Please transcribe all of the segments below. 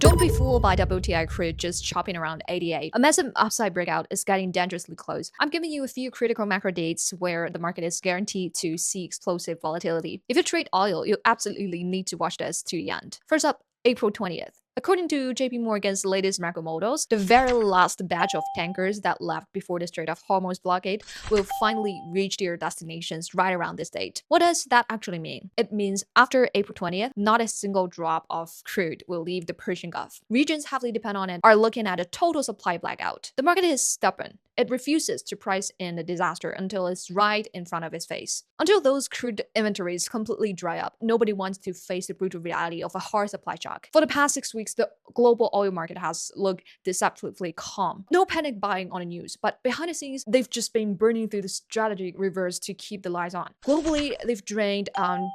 Don't be fooled by WTI crude just chopping around 88. A massive upside breakout is getting dangerously close. I'm giving you a few critical macro dates where the market is guaranteed to see explosive volatility. If you trade oil, you absolutely need to watch this to the end. First up, April 20th. According to JP Morgan's latest macro models, the very last batch of tankers that left before the Strait of Hormuz blockade will finally reach their destinations right around this date. What does that actually mean? It means after April 20th, not a single drop of crude will leave the Persian Gulf. Regions heavily depend on it are looking at a total supply blackout. The market is stubborn. It refuses to price in the disaster until it's right in front of its face. Until those crude inventories completely dry up, nobody wants to face the brutal reality of a hard supply shock. For the past 6 weeks, the global oil market has looked deceptively calm. No panic buying on the news, but behind the scenes, they've just been burning through the strategic reverse to keep the lights on. Globally, they've drained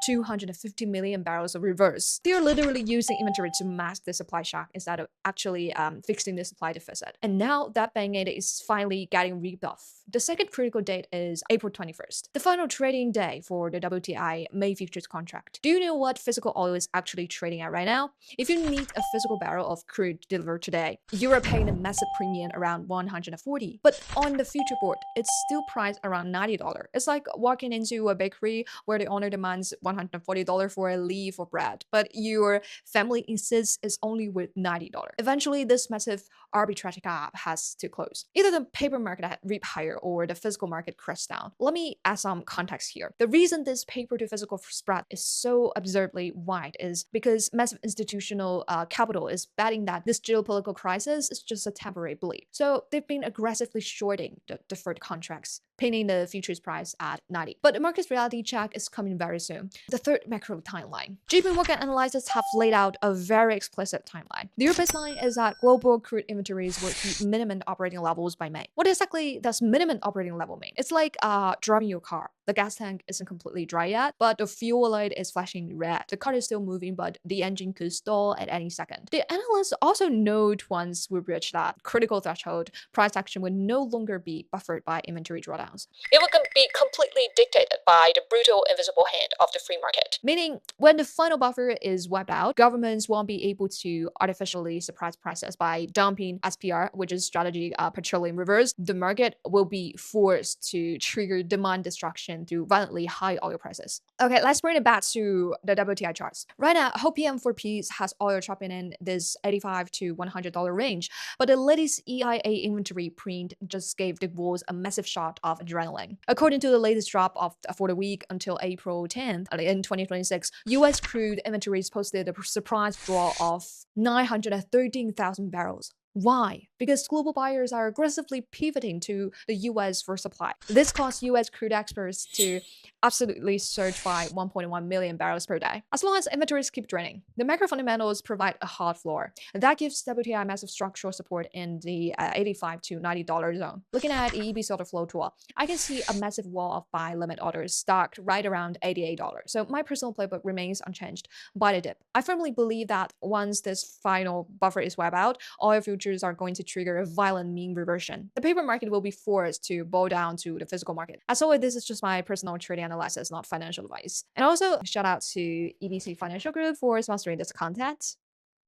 250 million barrels of reverse. They're literally using inventory to mask the supply shock instead of actually fixing the supply deficit. And now that band-aid is finally getting ripped off. The second critical date is April 21st, the final trading day for the WTI May futures contract. Do you know what physical oil is actually trading at right now? If you need a physical barrel of crude delivered today, you are paying a massive premium around 140. But on the future board, it's still priced around $90. It's like walking into a bakery where the owner demands $140 for a leaf of bread, but your family insists it's only worth $90. Eventually, this massive arbitrage gap has to close. Either the paper market had reaped higher or the physical market crashed down. Let me add some context here. The reason this paper to physical spread is so absurdly wide is because massive institutional capital is betting that this geopolitical crisis is just a temporary blip. So they've been aggressively shorting the deferred contracts, pinning the futures price at 90. But the market's reality check is coming very soon. The third macro timeline. JP Morgan analysts have laid out a very explicit timeline. Their baseline is that global crude inventories will hit minimum operating levels by May. What exactly does minimum operating level mean? It's like driving your car. The gas tank isn't completely dry yet, but the fuel light is flashing red. The car is still moving, but the engine could stall at any second. The analysts also note once we reach that critical threshold, price action will no longer be buffered by inventory drawdowns. It will be completely dictated by the brutal invisible hand of the free market. Meaning, when the final buffer is wiped out, governments won't be able to artificially suppress prices by dumping SPR, which is strategic petroleum reverse. The market will be forced to trigger demand destruction through violently high oil prices. Okay, let's bring it back to the WTI charts. Right now, Hope PM4 Peace has oil dropping in this $85 to $100 range, but the latest EIA inventory print just gave the bulls a massive shot of adrenaline. According to the latest drop for the week until April 10th in 2026, US crude inventories posted a surprise draw of 913,000 barrels. Why? Because global buyers are aggressively pivoting to the US for supply. This caused US crude exports to absolutely surge by 1.1 million barrels per day. As long as inventories keep draining, the macro fundamentals provide a hard floor. And that gives WTI massive structural support in the $85 to $90 zone. Looking at the EB order flow tool, I can see a massive wall of buy limit orders stacked right around $88. So my personal playbook remains unchanged. Buy the dip. I firmly believe that once this final buffer is wiped out, oil futures are going to trigger a violent mean reversion. The paper market will be forced to bow down to the physical market. As always, this is just my personal trading analysis, not financial advice. And also, shout out to EBC Financial Group for sponsoring this content.